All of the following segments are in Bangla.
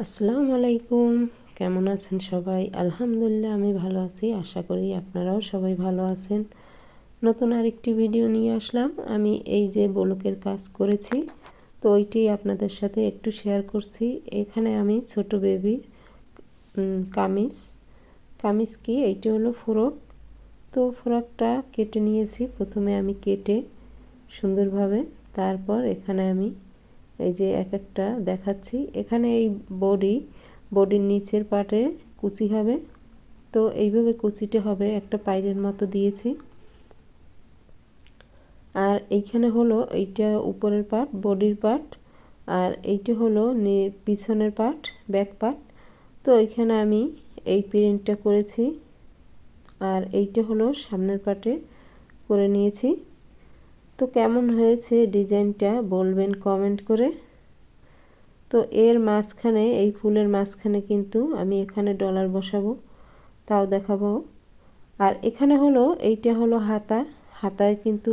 আসসালামু আলাইকুম। কেমন আছেন সবাই? আলহামদুলিল্লাহ আমি ভালো আছি। আশা করি আপনারাও সবাই ভালো আছেন। নতুন আরেকটি ভিডিও নিয়ে আসলাম। আমি এই যে ব্লকের কাজ করেছি, তো ওইটি আপনাদের সাথে একটু শেয়ার করছি। এখানে আমি ছোট বেবির কামিজ কি এইটি হলো ফ্রক। তো ফ্রকটা কেটে নিয়েছি। প্রথমে আমি কেটে সুন্দরভাবে, তারপর এখানে আমি এই যে এক একটা দেখাচ্ছি। এখানে এই বডির নিচের পার্টে কুচি হবে, তো এইভাবে কুচিটা হবে একটা পাইরের মতো দিয়েছি। আর এইখানে হলো এইটা উপরের পার্ট, বডির পার্ট, আর এইটা হলো পিছনের পার্ট, ব্যাক পার্ট। তো এইখানে আমি এই প্রিন্টটা করেছি, আর এইটা হলো সামনের পার্টে করে নিয়েছি। তো কেমন হয়েছে ডিজাইনটা বলবেন কমেন্ট করে। তো এর মাঝখানে, এই ফুলের মাঝখানে কিন্তু আমি এখানে ডলার বসাবো, তাও দেখাবো। আর এখানে হলো এইটা হলো হাতায় কিন্তু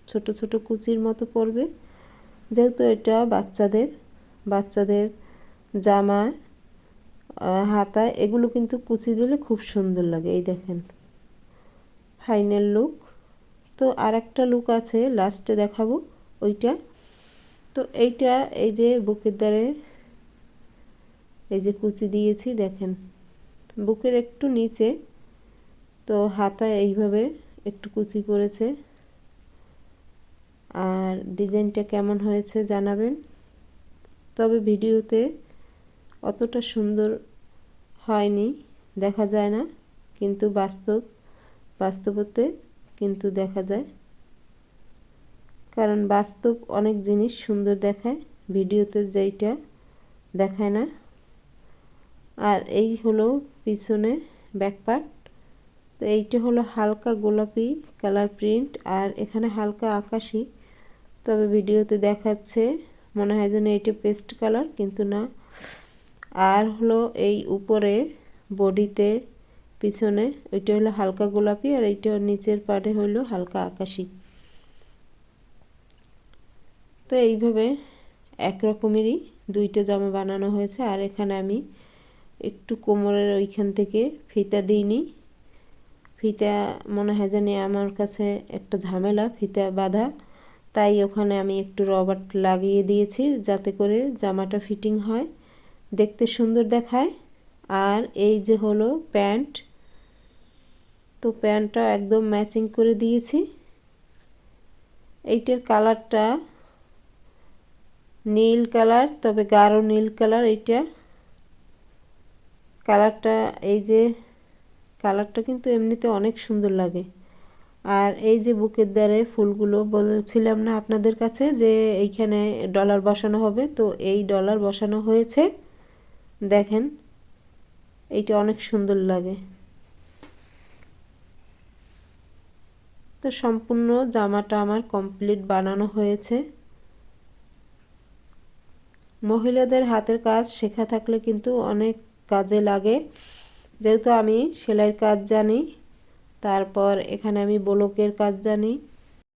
ছোট ছোট কুচির মতো পড়বে, যেহেতু এটা বাচ্চাদের জামা, হাতা এগুলো কিন্তু কুচি দিলে খুব সুন্দর লাগে। এই দেখেন ফাইনাল লুক। তো আর একটা লুক আছে, লাস্টে দেখাবো ওইটা। তো এইটা এই যে বুকের দ্বারে এই যে কুচি দিয়েছি, দেখেন বুকের একটু নিচে, তো হাতায় এইভাবে একটু কুচি পড়েছে। আর ডিজাইনটা কেমন হয়েছে জানাবেন। তবে ভিডিওতে অতটা সুন্দর হয়নি, দেখা যায় না, কিন্তু বাস্তবতে কিন্তু দেখা যায়, কারণ বাস্তব অনেক জিনিস সুন্দর দেখায়, ভিডিওতে যেইটা দেখায় না। আর এই হলো পিছনে ব্যাক পার্ট। তো এইটা হলো হালকা গোলাপি কালার প্রিন্ট, আর এখানে হালকা আকাশি, তবে ভিডিওতে দেখাচ্ছে মনে হয় যেন এইটা পেস্ট কালার, কিন্তু না। আর হলো এই উপরে বডিতে পিছনে ওইটা হলো হালকা গোলাপি, আর এইটা নিচের পাড়ে হলো হালকা আকাশি। তো এইভাবে একরকমেরই দুইটা জামা বানানো হয়েছে। আর এখানে আমি একটু কোমরের ওইখান থেকে ফিতা দিইনি, ফিতা মনে হয় জানি আমার কাছে একটা ঝামেলা ফিতা বাঁধা, তাই ওখানে আমি একটু রবার লাগিয়ে দিয়েছি, যাতে করে জামাটা ফিটিং হয়, দেখতে সুন্দর দেখায়। আর এই যে হলো প্যান্ট, তো প্যান্টটা একদম ম্যাচিং করে দিয়েছি। এইটার কালারটা নীল কালার, তবে গাঢ় নীল কালার। এইটা কালারটা, এই যে কালারটা কিন্তু এমনিতে অনেক সুন্দর লাগে। আর এই যে বুকের দ্বারে ফুলগুলো বলেছিলাম না আপনাদের কাছে যে এইখানে ডলার বসানো হবে, তো এই ডলার বসানো হয়েছে, দেখেন এইটা অনেক সুন্দর লাগে। তো সম্পূর্ণ জামাটা আমার কমপ্লিট বানানো হয়েছে। মহিলাদের হাতের কাজ শেখা থাকলে কিন্তু অনেক কাজে লাগে, যেহেতু আমি সেলাইয়ের কাজ জানি, তারপর এখানে আমি ব্লকের কাজ জানি,